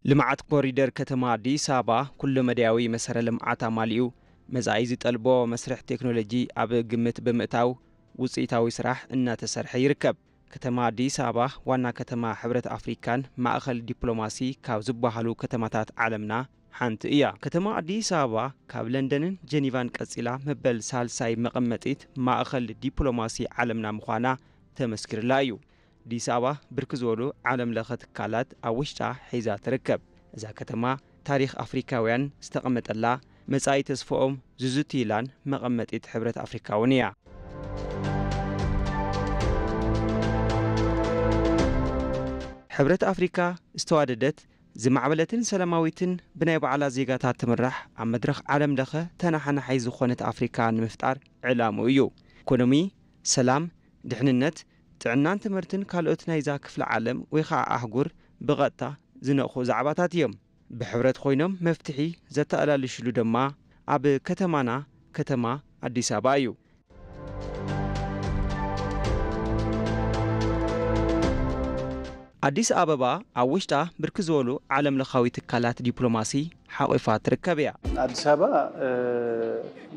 لمعت كوريدر كتما دي سابا كل مدياوي مسار لمعتا ماليو مزايز طلبو مسرح تكنولوجي اب قمت بمئتاو وصيتاوي سراح ان تسرح يركب كتما دي سابا وانا كتما حبرة افريكان ماخل دبلوماسي كاب زبحالو كتماتات عالمنا حانت ايا كتما دي سابا كاب لندن جنيفان قصيلا مبل سالساي مقمطيت ماخل دبلوماسي عالمنا مخانا تمسكر لايو دي سابا بركزولو عالم لخت كالات اوشتا حيزا تركب اذا كتما تاريخ افريكاويان استقمت الله مصاي تسفوم زوزوتيلان مقمطيت حبرة افريكاونيا حبرة افريكا استواددت زمعبلتن سلاماويتن بناي بعلا زيغاتات تمرح عم مدرخ عالم لخه تنحنا حيز خونت افريكا نمفتار علامو يو ايكونومي سلام دحننت تعنان تمرتن كالوت نايزا كفل عالم ويخا احغور بغطا زنخو زعباتات يوم بحبرت خوينم مفتحي زتالالشلو دما اب كتمانا كتما اديس ابابا يو اديس ابابا اوشتا بركزولو عالم لخاوي تكالات دبلوماسي حقيفات ركبيا اديس ابابا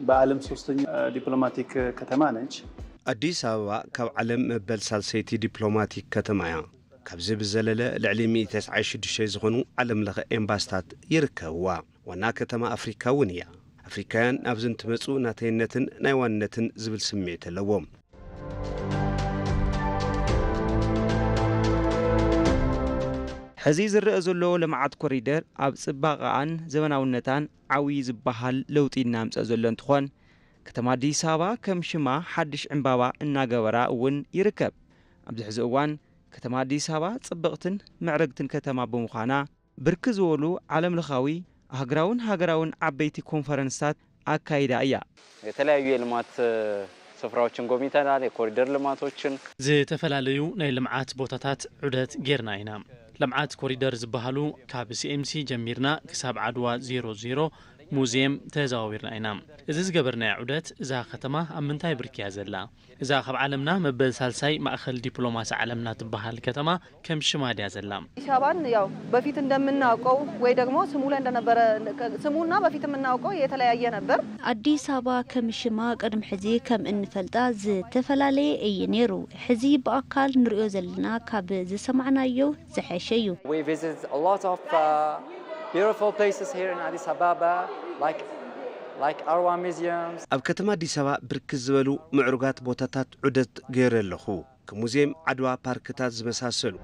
بعالم ሶስተኛ دبلوماتيك كتمانج اديس ابابا كاب عالم مبل سالسيتي دبلوماتيك كتمايا كابز بزلله لعلمي 96 زغنو عالم لخ امباستات يركبوا وانا كتما افريكاونيا افريكان ابزن تمصو ناتينتن نايواننتن زبل سميت لوم حزيز الرئزلو لمعات كوريدر اب صباقان زمناونتان عوي زبحال لوطي نامص زلو انتخون كتما دي سابا كم شما حدش عمبابا اناغبرا اون يركب ابز حزوان كتما دي سابا صبقتن معرقتن كتما بمخانا بركزولو عالم لخاوي هاغراون عبيتي كونفرنسات አካይዳ እያ የተለያዩ የልማት ስፍራዎችን ጎብኝተናል የኮሪደር ልማቶችን ዝተፈላልዩ ናይ ልምዓት ቦታታት ዑደት ጌርና ኢና ልምዓት ኮሪደር ዝበሃሉ ካብ ሲኤምሲ ጀሚርና ክሳብ ዓድዋ 00 ሙዚየም ተዛዋዊርና ኢና እዚ ዝገበርና ዑደት እዛ ከተማ ኣብ ምንታይ ብርኪያ ዘላ እዛ ካብ ዓለምና መበል ሳልሳይ ማእከል ዲፕሎማሲ ዓለምና ትበሃል ከተማ ከም ሽማድያ ዘላ ኢሻባን ያው በፊት እንደምናውቀው ወይ ደግሞ ስሙ ላይ እንደነበረ ስሙና በፊት የምናውቀው የተለያየ ነበር አዲስ አበባ ከም ሽማ ቀድም ሕዚ ከም እንፈልጣ ዝተፈላልየ እየኔሩ ሕዚ በአካል ንሪኦ ዘለና ካብ ዝሰማዕናዮ ዝሐሸዩ we visit a lot of beautiful places here in Addis Ababa like Arwa museums اب كتما አዲስ አበባ ብርክዝ ዝበሉ ምዕሩጋት ቦታታት ዑደት ገይረለኹ ከሙዚየም ዓድዋ ፓርክታት ዝመሳሰሉ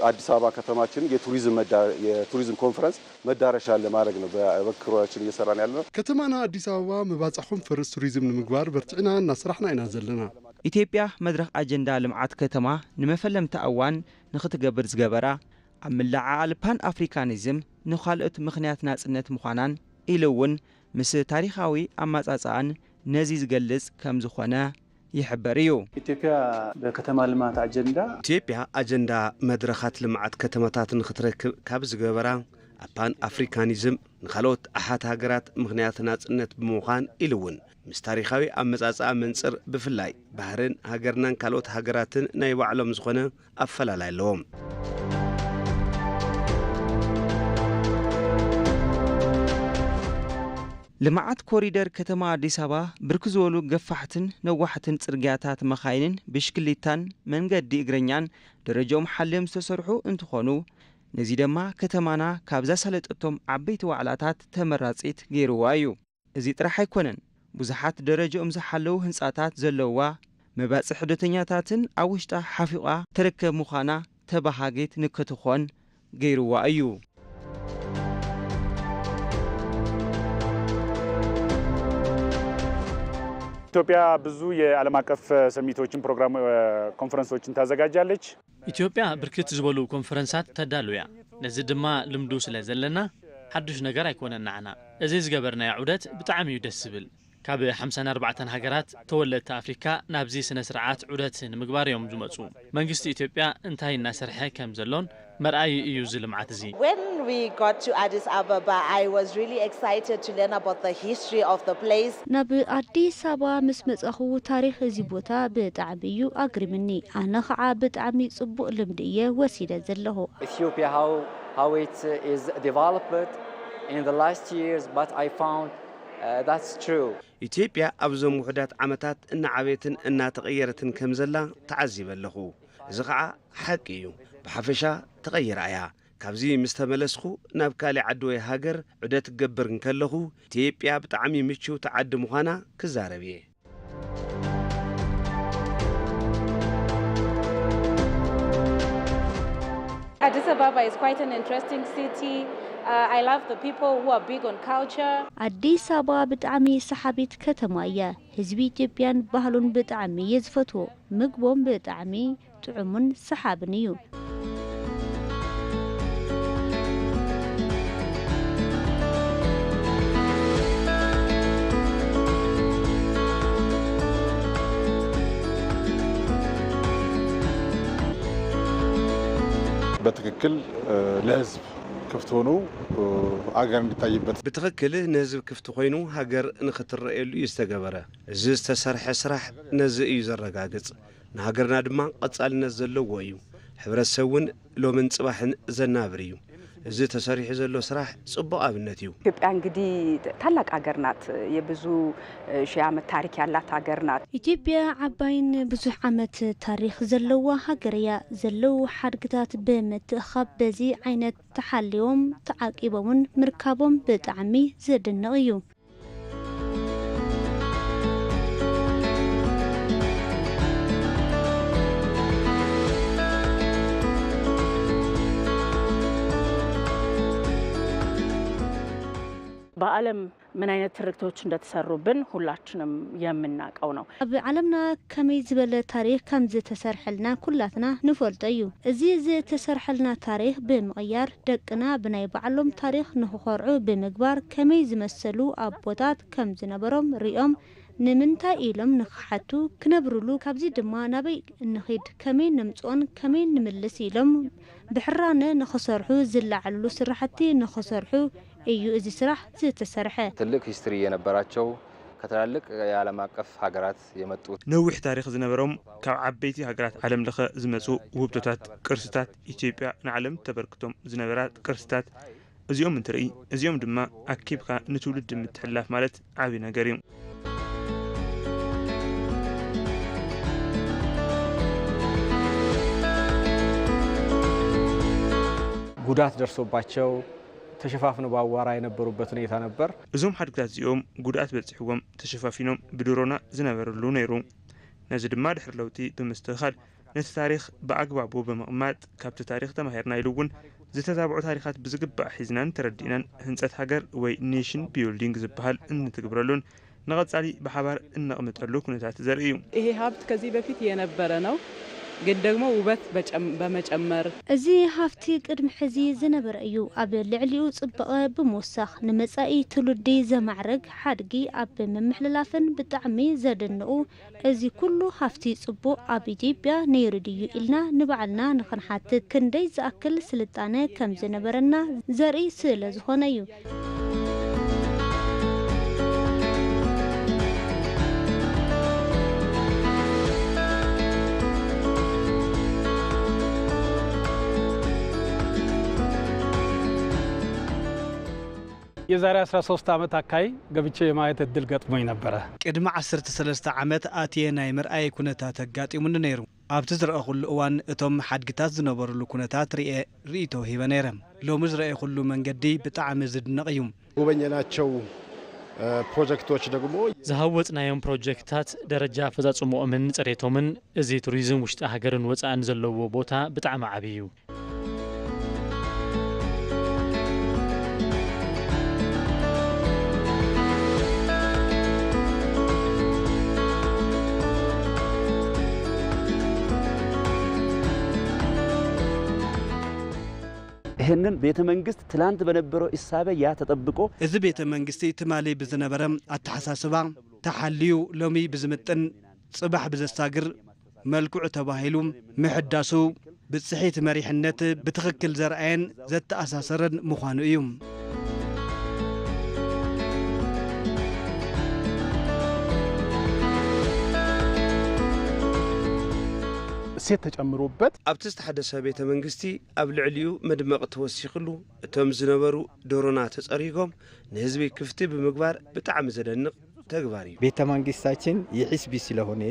አዲስ አበባ ከተማችን የቱሪዝም ኮንፈረንስ መዳረሻ ለማድረግ ነው በበክሮችን እየሰራን ያለነው ከተማና አዲስ አበባ መባጻኹም ፈረስ ቱሪዝም ንምግባር በርጭና እናስራሕና ኢና ዘለና ኢትዮጵያ መድረኽ አጀንዳ ልምዓት ከተማ ንመፈለም ተአዋን ንኽትገብር ዝገበራ ኣብ ምልዓል ፓን አፍሪካኒዝም ንኻልኦት ምኽንያት ናጽነት ምዃናን ኢሉውን ምስ ታሪኻዊ አማጻጻን ነዚ ዝገልጽ ከም ዝኾነ ይሕበር እዩ ኢትዮጵያ በከተማ ልማት አጀንዳ መድረኻት ልምዓት ከተማታትን ክትረክብ ካብ ዝገበራ ፓን አፍሪካኒዝም ንኻልኦት ኣሓት ሃገራት ምኽንያት ናጽነት ብምዃን ኢሉውን ምስ ታሪኻዊ አመጻጻ መንጽር ብፍላይ ባህርን ሃገርናን ካልኦት ሃገራትን ናይ ባዕሎም ዝኾነ ኣፈላላይ ኣለዎም ልምዓት ኮሪደር ከተማ አዲስ አበባ ብርክዝወሉ ገፋሕትን ነዋሕትን ጽርግያታት መኻይንን ብሽክሌታን መንገዲ እግረኛን ደረጃኦም ሓልዮም ዝተሰርሑ እንትኾኑ ነዚ ድማ ከተማና ካብዛ ሰለጠቶም ዓበይቲ ዋዕላታት ተመራጺት ገይርዋ እዩ እዚ ጥራሕ ኣይኮነን ብዙሓት ደረጃኦም ዝሓለዉ ህንጻታት ዘለውዋ መባጽሒ ሕደተኛታትን ኣብ ውሽጣ ሓፊቓ ተረከብ ምዃና ተባሃጌት ንክትኾን ገይርዋ እዩ ኢትዮጵያ ብዙ የዓለም አቀፍ ሰሚቶችን ፕሮግራም ኮንፈረንሶችን ታዘጋጃለች ኢትዮጵያ ብርክት ዝበሉ ኮንፈረንሳት ተዳልያ ነዚ ድማ ልምዱ ስለዘለና ሓድሽ ነገር ኣይኮነናና እዚ ዝገበርና ዑደት ብጣዕሚ እዩ ደስ ዝብል ካብ 54 ሃገራት ተወለድቲ አፍሪካ ናብዚ ስነ ስርዓት ዑደት ንምግባር እዮም ዝመጹ መንግስቲ ኢትዮጵያ እንታይ እናሰርሐ ከም ዘሎን مرأي يوز لمعات زي. When we got to Addis Ababa, I was really excited to learn about the history of the place. ناب أديس أبابا مسمت أخو تاريخ زيبوتا بتعبيو أقرمني أنا خع بتعمي صبو لمدية وسيلة زله. Ethiopia how it is developed in the last years, but I found that's true. ኢትዮጵያ أبزو محدات عمتات إن عبيتن إنها تغيرت كمزلا تعذب له. زقعة حقيقي بحفشة تغير عيا. كابزي مستملسخو نابكالي عدوي هاجر عدت تجبر نكلهو إثيوبيا بتعمي مشو تعد مخانا كزاربيه. Addis Ababa is quite an interesting city. I love the people who are big on culture. أديس أبابا بتعمي سحابيت كتمايا هزبي إثيوبيان بهلون بتعمي يزفتو مقبوم بتعمي تعمون سحابنيو. بتككل لازم كفتونو أجر نتايبت بتغكل نازب كفت خوينو هاجر نختر رأيلو يستجبره زيست سرح سرح نز يزرقاقص نهاجرنا دمان قصال نزلو ويو حبر السون لو من صباح زنابريو زي تساريح زلو سراح صبو ابنتيو ኢትዮጵያ እንግዲህ ታላቅ ሀገር ናት የብዙ ሺህ ዓመት ታሪክ ያላት ሀገር ናት ኢትዮጵያ ዓባይን ብዙ ዓመት ታሪክ ዘለዋ ሀገርያ ዘለው ሓድግታት በመትኸብ በዚ ዓይነት ተሓልዮም ተዓቂቦምን ምርካቦም ብጣዕሚ ዘደንቕ እዩ በዓለም ምን አይነት ትርክቶች እንደተሰሩብን ሁላችንም የምናቀው ነው በዓለምና ከመይ ዝበለ ታሪክ ከምዝ ተሰርሐልና ኩላትና ንፈልጠዩ እዚ ተሰርሐልና ታሪክ በመቀያር ደቅና ብናይ በዓሎም ታሪክ ንኽኮርዑ በመግባር ከመይ ዝመሰሉ አቦታት ከምዝ ነበሮም ሪኦም ንምንታይ ኢሎም ንኽሓቱ ክነብሩሉ ካብዚ ድማ ናበይ እንኺድ ከመይ ንምጾን ከመይ ንምልስ ኢሎም ብሕራነ ንኽሰርሑ ዝለዓሉ ስራሕቲ ንኽሰርሑ እዩ እዚ ስራሕ ዝተሰርሐ ትልቅ ሂስትሪ የነበራቸው ከተላልቅ የዓለም አቀፍ ሀገራት የመጡት ነዊሕ ታሪክ ዝነበሮም ካብ ዓበይቲ ሀገራት ዓለም ለኸ ዝመጹ ውህብቶታት ቅርስታት ኢትዮጵያ ንዓለም ተበርክቶም ዝነበራት ቅርስታት እዚኦም እንትርኢ እዚኦም ድማ ኣኪብካ ንትውልድ ምትሕላፍ ማለት ዓቢ ነገር እዩ ጉዳት ደርሶባቸው ተሸፋፍነው ባዋራ የነበሩበት ሁኔታ ነበር እዞም ሓድግታት እዚኦም ጉዳት በጽሕዎም ተሸፋፊኖም ብድሮና ዝነበሩሉ ነይሩ ነዚ ድማ ድሕሪ ለውጢ ብምስትኻል ነቲ ታሪክ ብኣግባቡ በመቕማጥ ካብቲ ታሪክ ተማሂርና ኢሉውን ዝተዛብዑ ታሪካት ብዝግባእ ሒዝናን ተረዲእናን ህንፀት ሃገር ወይ ኔሽን ቢልዲንግ ዝበሃል እንትግብረሉን ንቐጻሊ ብሓባር እንቕምጠሉ ኩነታት ዘርኢ እዩ ይሄ ሀብት ከዚህ በፊት የነበረ ነው ግን ደግሞ ውበት በመጨመር እዚ ሃፍቲ ቅድም ሕዚ ዝነበረ እዩ ኣብ ልዕሊኡ ጽበቐ ብምውሳኽ ንመጻኢ ትውልዲ ዘማዕረግ ሓድጊ ኣብ መምሕልላፍን ብጣዕሚ ዘደንቑ እዚ ኩሉ ሃፍቲ ጽቡቕ ኣብ ኢትዮጵያ ነይሩ ድዩ ኢልና ንባዕልና ንኽንሓትት ክንደይ ዝኣክል ስልጣነ ከም ዝነበረና ዘርኢ ስለ ዝኾነ እዩ የዛሬ 13 ዓመት አካይ ገብቼ የማየት እድል ገጥሞኝ ነበር ቅድመ 13 ዓመት አትየ ናይ ምርአይ ኩነታት ተጋጢሙን ነይሩ ኣብቲ ዝረአኹሉ እዋን እቶም ሓድግታት ዝነበሩሉ ኩነታት ርእቶ ሂበ ነይረ ሎሚ ዝረአኹሉ መንገዲ ብጣዕሚ ዝድነቕ እዩ ጎበኘናቸው ፕሮጀክቶች ደግሞ ዝሃወፅናዮም ፕሮጀክታት ደረጃ ፈጻጽሞኦምን ጽሬቶምን እዚ ቱሪዝም ውሽጢ ሃገርን ወፃእን ዘለዎ ቦታ ብጣዕሚ ዓብይ እዩ ይሄንን ቤተ መንግስት ትላንት በነበረው ኢሳበ ያ ተጠብቆ እዚ ቤተ መንግስት ትማሊ ብዝነበረም አተሐሳስባ ተሐልዩ ሎሚ ብዝምጥን ጽባህ ብዘሳግር መልኩዕ ተባሂሉ ምሕዳሱ ብጽሒት መሪሕነት ብትኽክል ዘርአየን ዘተኣሳሰረን ምዃኑ እዩ እሴት ተጨምሮበት ኣብቲ ዝተሓደሰ ቤተ መንግስቲ ኣብ ልዕሊኡ መድመቕ ተወሲኽሉ እቶም ዝነበሩ ዶሮና ተጸሪጎም ንህዝቢ ክፍቲ ብምግባር ብጣዕሚ ዘደንቕ ተግባር እዩ ቤተ መንግስታችን የሕዝቢ ስለሆነ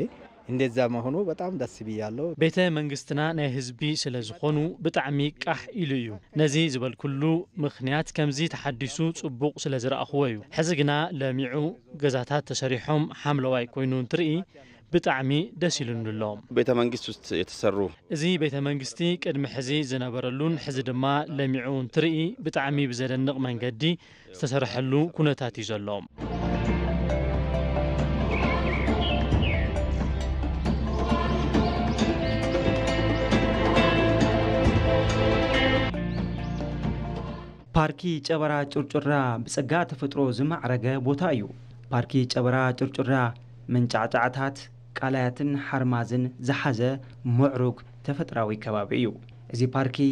እንደዛ መሆኑ በጣም ደስ ብያለሁ ቤተ መንግስትና ናይ ህዝቢ ስለ ዝኾኑ ብጣዕሚ ቃሕ ኢሉ እዩ ነዚ ዝበል ኩሉ ምኽንያት ከምዚ ተሓዲሱ ጽቡቕ ስለ ዝረኣኽዎ እዩ ሕዚ ግና ለሚዑ ገዛታት ተሰሪሖም ሓምለዋይ ኮይኑ እንትርኢ ብጣዕሚ ደስ ይሉንሎ ቤተ መንግስት ውስጥ የተሰሩ እዚ ቤተ መንግስቲ ቅድሚ ሕዚ ዝነበረሉን ሕዚ ድማ ለሚዑ እንትርኢ ብጣዕሚ ብዘደንቕ መንገዲ ዝተሰርሐሉ ኩነታት እዩ ዘሎ ፓርኪ ጨበራ ጭርጭራ ብጸጋ ተፈጥሮ ዝማዕረገ ቦታ እዩ ፓርኪ ጨበራ ጭርጭራ መንጫዕጫዕታት ቃላያትን ሓርማዝን ዝሓዘ ምዕሩግ ተፈጥራዊ ከባቢ እዩ እዚ ፓርኪ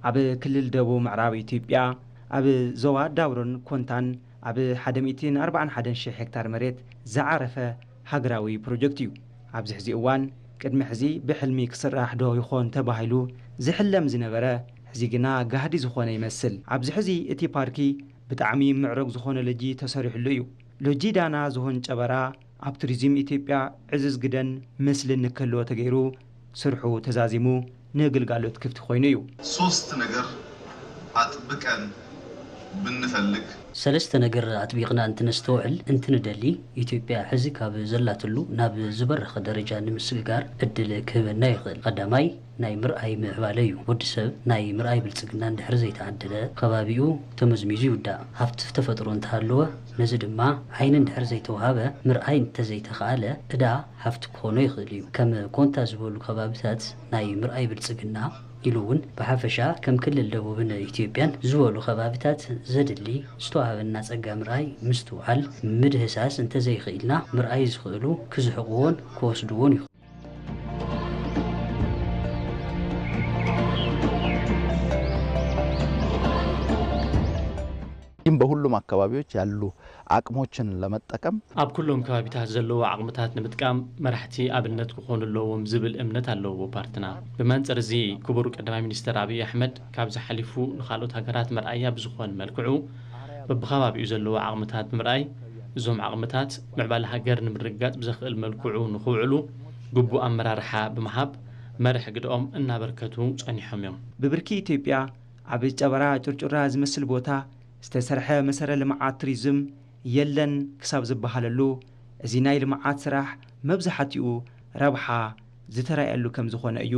ኣብ ክልል ደቡብ ምዕራብ ኢትዮጵያ ኣብ ዞባ ዳውሮን ኮንታን ኣብ 141,000 ሄክታር መሬት ዝዓረፈ ሃገራዊ ፕሮጀክት እዩ ኣብዚ ሕዚ እዋን ቅድሚ ሕዚ ብሕልሚ ክስራሕ ዶ ይኾን ተባሂሉ ዝሕለም ዝነበረ ሕዚ ግና ጋህዲ ዝኾነ ይመስል ኣብዚ ሕዚ እቲ ፓርኪ ብጣዕሚ ምዕሩግ ዝኾነ ሎጂ ተሰሪሕሉ እዩ ሎጂ ዳና ዝሆን ጨበራ ኣብ ቱሪዝም ኢትዮጵያ ዕዝዝ ግደን ምስሊ ንክህልዎ ተገይሩ ስርሑ ተዛዚሙ ንግልጋሎት ክፍቲ ኮይኑ እዩ ሶስት ነገር አጥብቀን ብንፈልግ ሰለስተ ነገር አጥቢቅና እንትነስተውዕል እንትንደሊ ኢትዮጵያ ሕዚ ካብ ዘላትሉ ናብ ዝበረኸ ደረጃ ንምስግጋር እድል ክህበና ይኽእል ቀዳማይ ናይ ምርኣይ ምዕባለ እዩ ወዲ ሰብ ናይ ምርኣይ ብልጽግና እንድሕር ዘይተዓደለ ከባቢኡ ተመዝሚዙ ይውዳእ ሃብቲ ተፈጥሮ እንተሃለወ ነዚ ድማ ዓይን እንድሕር ዘይተዋሃበ ምርኣይ እንተዘይተኸኣለ እዳ ሃብቲ ክኾኖ ይኽእል እዩ ከም ኮንታ ዝበሉ ከባቢታት ናይ ምርኣይ ብልጽግና ኢሉውን በሓፈሻ ከም ክልል ደቡብን ኢትዮጵያን ዝበሉ ከባቢታት ዘድሊ ዝተዋሃበና ጸጋ ምርኣይ ምስትውዓል ምድህሳስ እንተዘይኽኢልና ምርኣይ ዝኽእሉ ክዝሕቕዎን ክወስድዎን ይኽእሉ በሁሉም አካባቢዎች ያሉ አቅሞችን ለመጠቀም ኣብ ኩሎም ከባቢታት ዘለዎ አቅምታት ንምጥቃም መራሕቲ ኣብነት ክኾኑለዎም ዝብል እምነት ኣለዎ ፓርቲና ብመንጽር እዚ ክቡር ቀዳማይ ሚኒስትር አብይ አሕመድ ካብ ዝሓሊፉ ንኻልኦት ሃገራት መርኣያ ብዝኾን መልክዑ በብኸባቢኡ ዘለዎ አቅምታት ብምርኣይ እዞም አቅምታት ምዕባለ ሃገር ንምርጋጽ ብዘኽእል መልክዑ ንኽውዕሉ ግቡእ ኣመራርሓ ብምሃብ መርሕ ግድኦም እናበርከቱ ጸኒሖም እዮም ብብርኪ ኢትዮጵያ ኣብ ጨበራ ጭርጭራ ዝመስል ቦታ ዝተሰርሐ መሰረ ልምዓት ቱሪዝም የለን ክሳብ ዝበሃለሉ እዚ ናይ ልምዓት ስራሕ መብዛሕትኡ ረብሓ ዝተራየሉ ከም ዝኾነ እዩ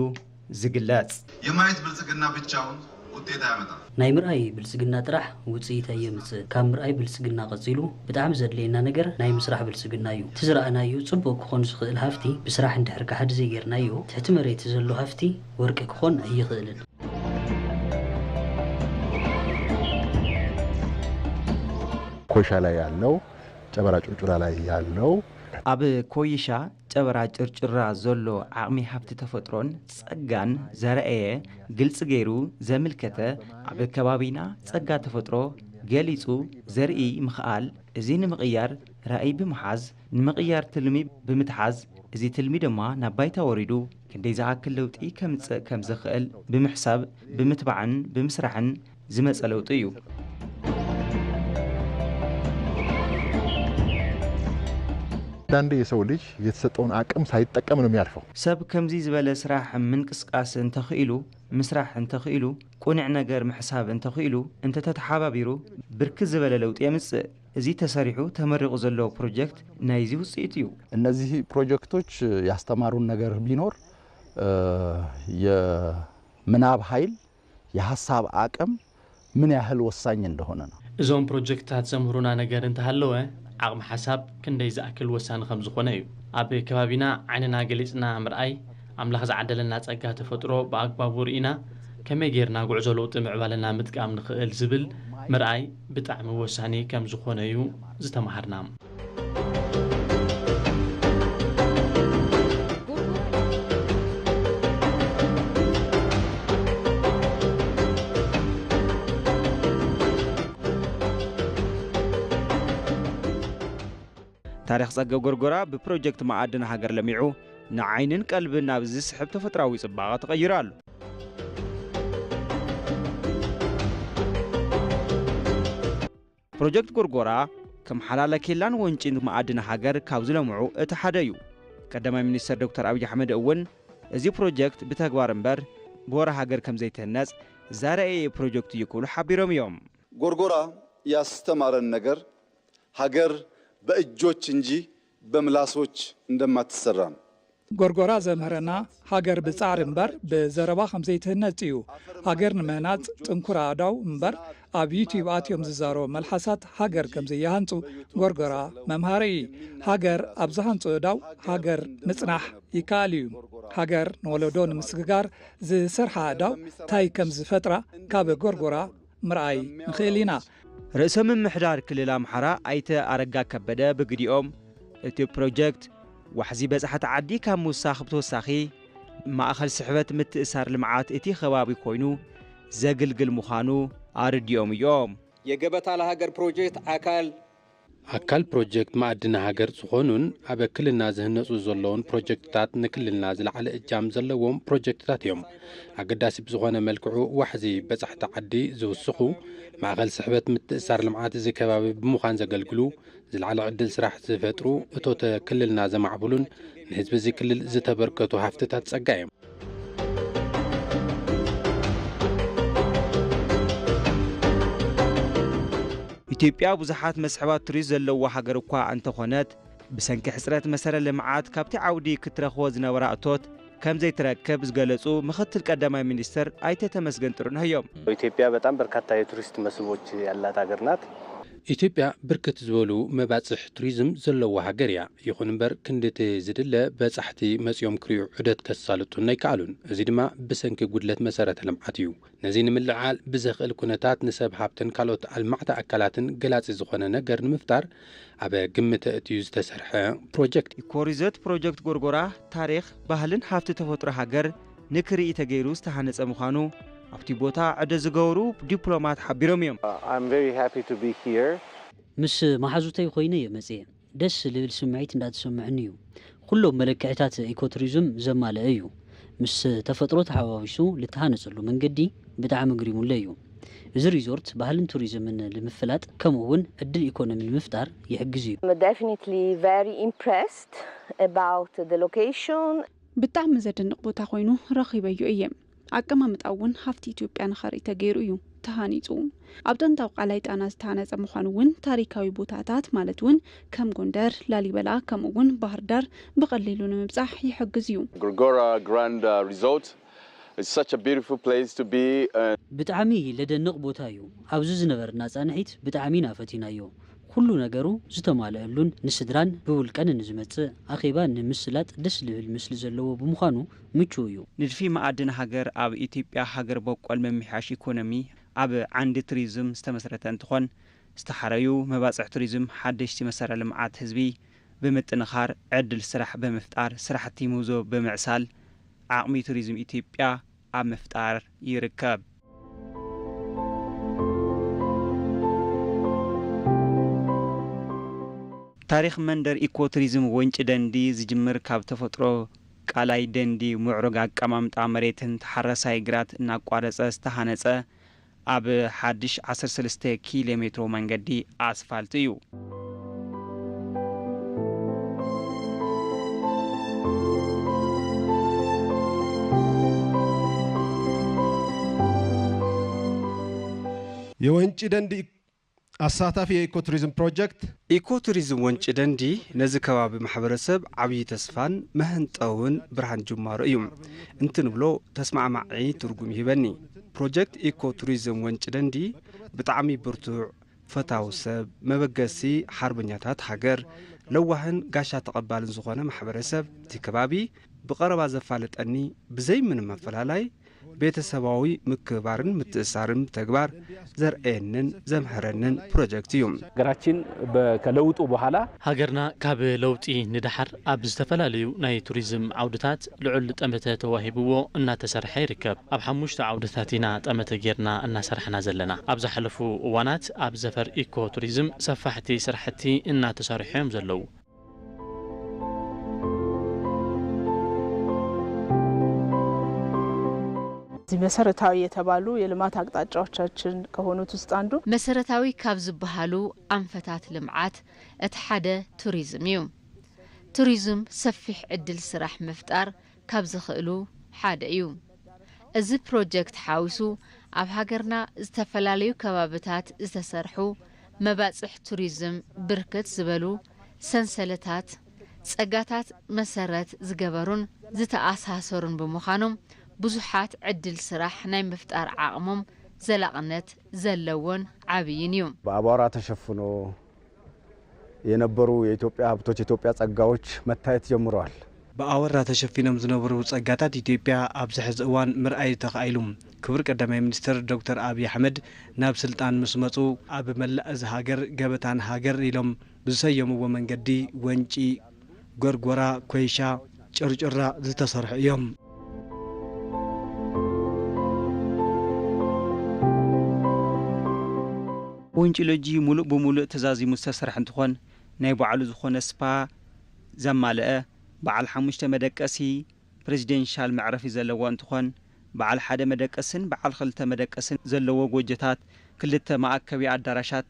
ዝግለጽ የማየት ብልጽግና ብቻውን ውጤት ያመጣል ናይ ምርኣይ ብልጽግና ጥራሕ ውጽኢት የምጽእ ካብ ምርኣይ ብልጽግና ቀጺሉ ብጣዕሚ ዘድልየና ነገር ናይ ምስራሕ ብልጽግና እዩ ትዝራእናዩ ጽቡቕ ክኾን ዝኽእል ሃፍቲ ብስራሕ እንድሕር ካሕዲ ዘይጌርናዮ ትሕቲ መሬት ዘሎ ሃፍቲ ወርቂ ክኾን ኣይኽእልን ኮይሻ ላይ ያለው ጨበራ ጭርጭራ ላይ ያለው ኣብ ኮይሻ ጨበራ ጭርጭራ ዘሎ ዓቕሚ ሃብቲ ተፈጥሮን ጸጋን ዘርአየ ግልጽ ገይሩ ዘምልከተ ኣብ ከባቢና ጸጋ ተፈጥሮ ገሊጹ ዘርኢ ምኽኣል እዚ ንምቕያር ራእይ ብምሓዝ ንምቕያር ትልሚ ብምትሓዝ እዚ ትልሚ ድማ ናብ ባይታ ወሪዱ ክንደይ ዝኣክል ለውጢ ከምጽእ ከም ዝኽእል ብምሕሳብ ብምትባዕን ብምስራሕን ዝመጸ ለውጢ እዩ አንዳንዴ የሰው ልጅ የተሰጠውን አቅም ሳይጠቀም ነው የሚያልፈው ሰብ ከምዚ ዝበለ ስራሕ ምንቅስቃስ እንተኽኢሉ ምስራሕ እንተኽኢሉ ቁንዕ ነገር ምሕሳብ እንተኽኢሉ እንተተተሓባቢሩ ብርክት ዝበለ ለውጢ የምጽእ እዚ ተሰሪሑ ተመሪቑ ዘሎ ፕሮጀክት ናይዚ ውጽኢት እዩ እነዚህ ፕሮጀክቶች ያስተማሩን ነገር ቢኖር የምናብ ኃይል የሐሳብ አቅም ምን ያህል ወሳኝ እንደሆነ ነው እዞም ፕሮጀክታት ዘምህሩና ነገር እንተሃለወ عقم حساب كندي زأكل وسان خمس خنايو أبي كبابينا عيننا جلسنا مرأي عمل خز عدلنا تأجه تفترو بأكبر ورينا كم يجيرنا قعزلو تمع بالنا متكام نخيل زبل مرأي بتعم وساني كم زخنايو زتمهرنام ታሪክ ጸገብ ጎርጎራ ብፕሮጀክት ማዕድን ሃገር ለሚዑ ንዓይንን ቀልብን ናብ ዝስሕብ ተፈጥራዊ ጽባቐ ተቐይሩ ኣሎ። ፕሮጀክት ጎርጎራ ከም ሓላለ ኬላን ወንጪን ማዕድን ሃገር ካብ ዝለምዑ እቲ ሓደ እዩ። ቀዳማይ ሚኒስትር ዶክተር አብይ አሕመድ እውን እዚ ፕሮጀክት ብተግባር እምበር ብወራ ሃገር ከም ዘይተህነጽ ዛረየ ፕሮጀክት እዩ ክብሉ ሓቢሮም እዮም። ጎርጎራ ያስተማረን ነገር ሀገር በእጆች እንጂ በምላሶች እንደማትሰራ ነው። ጎርጎራ ዘምህረና ሃገር ብጻዕር እምበር ብዘረባ ከም ዘይትህነጽ እዩ። ሃገር ንምህናጽ ጥንኩር ኣዳው እምበር ኣብ ዩቲዩብ ኣትዮም ዝዛረቡ መልሓሳት ሃገር ከም ዘይሃንጹ ጎርጎራ መምሃሪ እዩ። ሃገር ኣብ ዝሃንጹ እዳው ሃገር ምጽናሕ ይከኣል እዩ። ሃገር ንወለዶ ንምስግጋር ዝሰርሓ እዳው ታይ ከም ዝፈጥራ ካብ ጎርጎራ ምርኣይ ንኽእል ኢና። ርእሰ ምምሕዳር ክልል ኣምሓራ ኣይተ ኣረጋ ከበደ ብግዲኦም እቲ ፕሮጀክት ዋሕዚ በጻሕቲ ዓዲ ካብ ምውሳኽ ብተወሳኺ ማእኸል ስሕበት ምትእሳር ልምዓት እቲ ከባቢ ኮይኑ ዘግልግል ምዃኑ ኣርድዮም እዮም። የገበታ ለሃገር ፕሮጀክት ኣካል ፕሮጀክት ማዕድን ሃገር ዝኾኑን ኣብ ክልልና ዝህነጹ ዘለውን ፕሮጀክትታት ንክልልና ዝለዓለ እጃም ዘለዎም ፕሮጀክትታት እዮም። ኣገዳሲ ብዝኾነ መልክዑ ዋሕዚ በጻሕቲ ዓዲ ዝውስኹ ማእኸል ስሕበት ምትእሳር ልምዓት እዚ ከባቢ ብምዃን ዘገልግሉ ዝለዓለ ዕድል ስራሕ ዝፈጥሩ እቶተ ክልልና ዘማዕብሉን ንህዝቢ እዚ ክልል ዝተበርከቱ ሃፍትታት ጸጋ እዮም። ኢትዮጵያ ብዙሓት መስሕባት ቱሪዝም ዘለዋ ሃገር እኳ እንተኾነት ብሰንኪ ሕፅረት መሰረ ልምዓት ካብቲ ዓውዲ ክትረኽቦ ዝነበራ እቶት ከም ዘይትረክብ ዝገለጹ ምክትል ቀዳማይ ሚኒስትር ኣይተ ተመስገን ጥሩነህ እዮም። ኢትዮጵያ በጣም በርካታ የቱሪስት መስህቦች ያላት ሀገር ናት። ኢትዮጵያ ብርክት ዝበሉ መባጽሕ ቱሪዝም ዘለዋ ሃገር እያ። ይኹን እምበር ክንድቲ ዝድለ በጻሕቲ መጽኦም ክሪኡ ዑደት ከሳልጡን ኣይከኣሉን። እዚ ድማ ብሰንኪ ጉድለት መሰረተ ልምዓት እዩ። ነዚ ንምልዓል ብዘኽእል ኩነታት ንሰብ ሃብትን ካልኦት ኣልማዕቲ ኣካላትን ገላጺ ዝኾነ ነገር ንምፍጣር ኣብ ግምተ እትዩ ዝተሰርሐ ፕሮጀክት ኢኮሪዘት ፕሮጀክት ጎርጎራ ታሪኽ ባህልን ሃብቲ ተፈጥሮ ሃገር ንክርኢ ተገይሩ ዝተሃነጸ ምዃኑ ኣብቲ ቦታ ዕደ ዝገብሩ ዲፕሎማት ሓቢሮም እዮም። ምስ ማሓዙተይ ኮይነ እየ መጽየ ደስ ልብል ስምዒት እንዳተሰምዐኒ እዩ። ኩሎም መለክዕታት ኢኮቱሪዝም ዘማልአ እዩ። ምስ ተፈጥሮ ተሓዋዊሱ ልተሃነጸሉ መንገዲ ብጣዕሚ ግሪሙለ እዩ። እዚ ሪዞርት ባህልን ቱሪዝምን ንምፍላጥ ከምኡውን ዕድል ኢኮኖሚ ንምፍጣር ይሕግዝ እዩ። ብጣዕሚ ዘደንቕ ቦታ ኮይኑ ረኺበዩ እየ። ኣቀማምጣ እውን ሃፍቲ ኢትዮጵያ ንኸርኢ ተገይሩ እዩ ተሃኒጹ። ኣብ ጥንታዊ ቃላይ ጣና ዝተሃነጸ ምዃኑ እውን ታሪካዊ ቦታታት ማለት እውን ከም ጎንደር፣ ላሊበላ ከምኡውን ባህር ዳር ብቐሊሉ ንምብጻሕ ይሕግዝ እዩ። ጎርጎራ ግራንድ ሪዞርት is such a beautiful place to be. ብጣዕሚ ለደንቕ ቦታ እዩ። ኣብዚ ዝነበርና ጻንሒት ብጣዕሚ ናፈቲናዮ። ኩሉ ነገሩ ዝተማልአሉን ንስድራን ብውልቀን ንዝመጽእ ኣኼባ ንምስላጥ ደስ ልብል ምስሊ ዘለዎ ብምዃኑ ምቹው እዩ። ንድፊ ማዕድን ሃገር ኣብ ኢትዮጵያ ሃገር በቆል መምሕያሽ ኢኮኖሚ ኣብ ዓንዲ ቱሪዝም ዝተመስረተ እንትኾን ዝተሓረዩ መባጽሕ ቱሪዝም ሓደሽቲ መሰረ ልምዓት ህዝቢ ብምጥንኻር ዕድል ስራሕ ብምፍጣር ስራሕቲ ምውዞ ብምዕሳል ዓቕሚ ቱሪዝም ኢትዮጵያ ኣብ ምፍጣር ይርከብ። ታሪክ መንደር ኢኮቱሪዝም ወንጪ ደንዲ ዝጅምር ካብ ተፈጥሮ ቃላይ ደንዲ ምዕሩግ ኣቀማምጣ መሬትን ተሓረሳይ ግራት እናቋረጸ ዝተሃነጸ ኣብ ሓድሽ 13 ኪሎ ሜትሮ መንገዲ ኣስፋልት እዩ። የወንጪ ደንዲ አሳታፊ የኢኮቱሪዝም ፕሮጀክት ኢኮቱሪዝም ወንጪ ደንዲ ነዚ ከባቢ ማሕበረሰብ ዓብይ ተስፋን መህንጠውን ብርሃን ጅማሮ እዩ እንትንብሎ ተስማዕማዒ ትርጉም ይህበኒ። ፕሮጀክት ኢኮቱሪዝም ወንጪ ደንዲ ብጣዕሚ ብርቱዕ ፈታዊ ሰብ መበገሲ ሓርበኛታት ሃገር ለዋህን ጋሻ ተቐባልን ዝኾነ ማሕበረሰብ እቲ ከባቢ ብቐረባ ዘፋለጠኒ ብዘይ ምንም መፈላላይ ቤተሰባዊ ምክባርን ምትእሳርን ተግባር ዘርኤንን ዘምሕረንን ፕሮጀክት እዩ። ሀገራችን ከለውጡ በኋላ ሃገርና ካብ ለውጢ ንድሓር ኣብ ዝተፈላለዩ ናይ ቱሪዝም ዓውድታት ልዑል ጠመተ ተዋሂብዎ እናተሰርሐ ይርከብ። ኣብ 5 ዓውድታት ኢና ጠመተ ጌርና እናሰርሕና ዘለና። ኣብ ዝሓለፉ እዋናት ኣብ ዘፈር ኢኮ ቱሪዝም ሰፋሕቲ ስራሕቲ እናተሰርሑ እዮም ዘለው። መሰረታዊ የተባሉ የልማት አቅጣጫዎቻችን ከሆኑት ውስጥ አንዱ መሰረታዊ ካብ ዝበሃሉ አንፈታት ልምዓት እቲ ሓደ ቱሪዝም እዩ ቱሪዝም ሰፊሕ ዕድል ስራሕ ምፍጣር ካብ ዝኽእሉ ሓደ እዩ እዚ ፕሮጀክት ሓዊሱ ኣብ ሃገርና ዝተፈላለዩ ከባቢታት ዝተሰርሑ መባጽሕ ቱሪዝም ብርክት ዝበሉ ሰንሰለታት ጸጋታት መሰረት ዝገበሩን ዝተኣሳሰሩን ብምዃኖም ብዙሓት ዕድል ስራሕ ናይ ምፍጣር ዓቕሞም ዘላቕነት ዘለዎን ዓብይን እዩ በአቧራ ተሸፍኖ የነበሩ የኢትዮጵያ ሀብቶች የኢትዮጵያ ጸጋዎች መታየት ጀምረዋል በአወራ ተሸፊኖም ዝነበሩ ጸጋታት ኢትዮጵያ ኣብዚ ሕዚ እዋን ምርኣይ ተኻኢሉ ክቡር ቀዳማይ ሚኒስትር ዶክተር አብይ አሕመድ ናብ ስልጣን ምስ መጹ ኣብ መላእ እዚ ሃገር ገበታን ሃገር ኢሎም ብዝሰየምዎ መንገዲ ወንጪ ጎርጎራ ኮይሻ ጭርጭራ ዝተሰርሑ እዮም ወንጪ ሎጂ ሙሉእ ብሙሉእ ተዛዚሙ ዝተሰርሐ እንትኾን ናይ ባዕሉ ዝኾነ ስፓ ዘማልአ በዓል 5 መደቀሲ ፕሬዚደንሻል መዕረፊ ዘለዎ እንትኾን በዓል 1 መደቀስን በዓል 2 መደቀስን ዘለዎ ጎጆታት 2 ማእከቢ አዳራሻት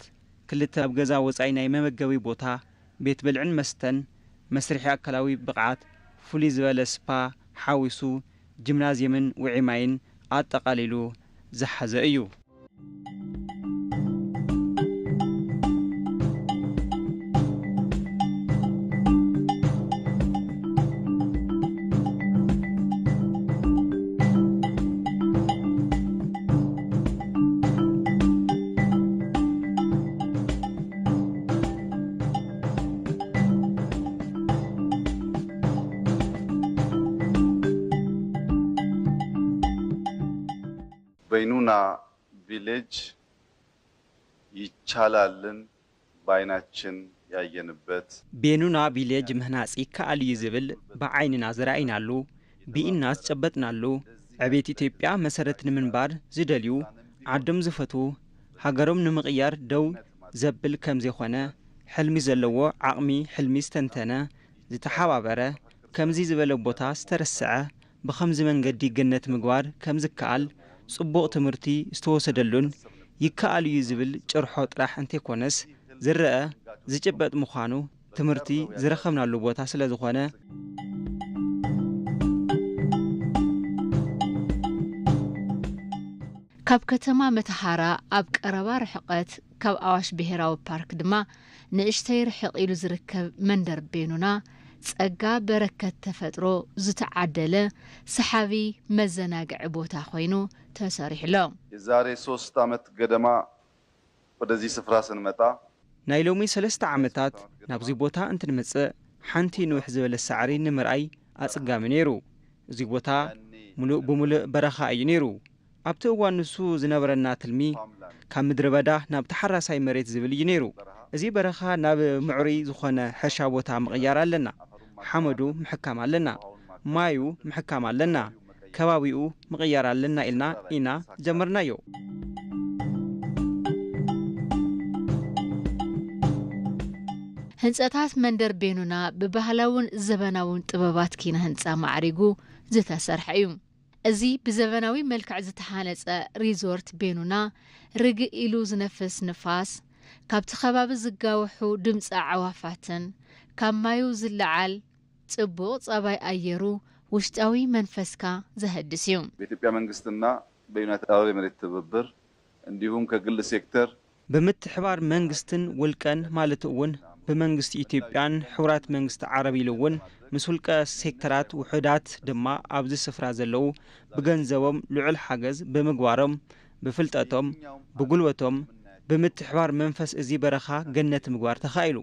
2 ኣብ ገዛ ወጻኢ ናይ መመገቢ ቦታ ቤት ብልዕን መስተን መስርሒ አካላዊ ብቕዓት ፍሉይ ዝበለ ስፓ ሓዊሱ ጂምናዚየምን ውዒማይን ኣጠቃሊሉ ዝሓዘ እዩ በይኑና ቪሌጅ ይቻላልን ባይናችን ያየንበት ቤኑና ቪሌጅ ምህናጺ ከአልዩ ዝብል በዓይንና ዝራእይናሉ ቢኢና ዝጨበጥናሉ ዕቤት ኢትዮጵያ መሰረት ንምንባር ዝደልዩ ዓዶም ዝፈቱ ሃገሮም ንምቕያር ደው ዘብል ከም ዘይኾነ ሕልሚ ዘለዎ ዓቕሚ ሕልሚ ዝተንተነ ዝተሓባበረ ከምዚ ዝበለ ቦታ ዝተረስዐ ብኸምዚ መንገዲ ገነት ምግባር ከም ዝከኣል ጽቡቕ ትምህርቲ ዝተወሰደሉን ይከኣል እዩ ዝብል ጭርሖ ጥራሕ እንተይኮነስ ዝረአ ዝጭበጥ ምዃኑ ትምህርቲ ዝረኸብናሉ ቦታ ስለ ዝኾነ ካብ ከተማ መተሃራ ኣብ ቀረባ ርሕቐት ካብ ኣዋሽ ብሔራዊ ፓርክ ድማ ንእሽተይ ርሕቕ ኢሉ ዝርከብ መንደር ቤኑና ጸጋ በረከት ተፈጥሮ ዝተዓደለ ሰሓቢ መዘናግዒ ቦታ ኮይኑ ተሰሪሕሎ የዛሬ 3 ዓመት ገደማ ወደዚህ ስፍራ ስንመጣ ናይ ሎሚ 3 ዓመታት ናብዚ ቦታ እንትንመጽእ ሓንቲ ንውሕ ዝበለ ሳዕሪ ንምርኣይ ኣጽጋሚ ነይሩ እዚ ቦታ ሙሉእ ብሙሉእ በረኻ እዩ ነይሩ ኣብቲ እዋን ንሱ ዝነበረና ትልሚ ካብ ምድረ በዳ ናብ ተሓራሳይ መሬት ዝብል እዩ ነይሩ እዚ በረኻ ናብ ምዕሩይ ዝኾነ ሕርሻ ቦታ ምቕያር ኣለና ሓመዱ ምሕካም ኣለና ማዩ ምሕካም ኣለና ከባቢኡ ምቕያር ኣለና ኢና ጀመርናዮ ህንጸታት መንደር ቤኑና ብባህላውን ዘበናውን ጥበባት ኪነ ህንጻ ማዕሪጉ ዝተሰርሐ እዩ እዚ ብዘበናዊ መልክዕ ዝተሃነጸ ሪዞርት ቤኑና ርግእ ኢሉ ዝነፍስ ንፋስ ካብቲ ከባቢ ዝጋውሑ ድምፂ ኣዕዋፋትን ካብ ማዩ ዝለዓል ጽቡቕ ጸባይ ኣየሩ ውሽጣዊ መንፈስካ ዘህድስ እዩ በኢትዮጵያ መንግስትና በዩናይትድ አረብ ኤሚሬት ትብብር እንዲሁም ከግል ሴክተር ብምትሕባር መንግስትን ውልቀን ማለት እውን በመንግስት ኢትዮጵያን ሕቡራት መንግስት ዓረብ ኢሉውን ምስ ውልቀ ሴክተራት ውሕዳት ድማ ኣብዚ ስፍራ ዘለው ብገንዘቦም ልዑል ሓገዝ ብምግባሮም ብፍልጠቶም ብጉልበቶም ብምትሕባር መንፈስ እዚ በረኻ ገነት ምግባር ተኻኢሉ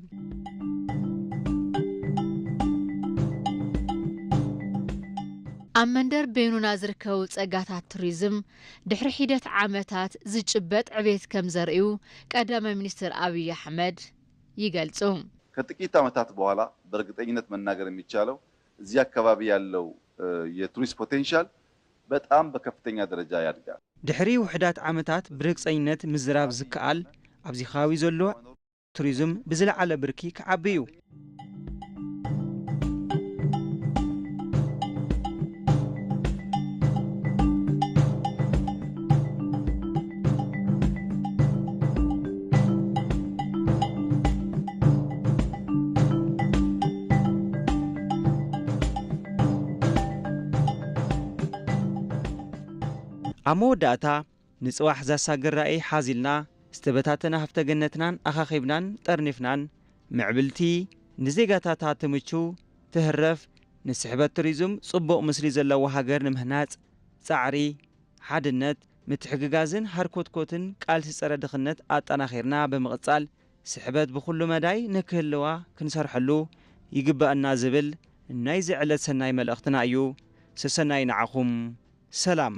ኣብ መንደር ቤኑና ዝርከቡ ጸጋታት ቱሪዝም ድሕሪ ሒደት ዓመታት ዝጭበጥ ዕቤት ከም ዘርእዩ ቀዳማይ ሚኒስትር አብይ አሕመድ ይገልጹ ከጥቂት ዓመታት በኋላ በእርግጠኝነት መናገር የሚቻለው እዚህ አካባቢ ያለው የቱሪስት ፖቴንሻል በጣም በከፍተኛ ደረጃ ያድጋል ድሕሪ ውሕዳት ዓመታት ብርግጸኝነት ምዝራብ ዝከኣል ኣብዚ ከባቢ ዘሎ ቱሪዝም ብዝለዓለ ብርኪ ክዓቢ እዩ ኣብ መወዳእታ ንጽዋሕ ዛሳግር ራእይ ሓዚልና ዝተበታተነ ሃፍተገነትናን ኣኻኺብናን ጠርኒፍናን ምዕብልቲ ንዜጋታታ ትምቹ ትህረፍ ንስሕበት ቱሪዝም ጽቡቕ ምስሊ ዘለዎ ሃገር ንምህናጽ ጻዕሪ ሓድነት ምትሕግጋዝን ሃርኮትኮትን ቃልሲ ጸረ ድኽነት ኣጠናኺርና ብምቕጻል ስሕበት ብኹሉ መዳይ ንክህልዋ ክንሰርሐሉ ይግባአና ዝብል ናይ ዝዕለት ሰናይ መልእኽትና እዩ። ሰሰናይ ንዓኹም ሰላም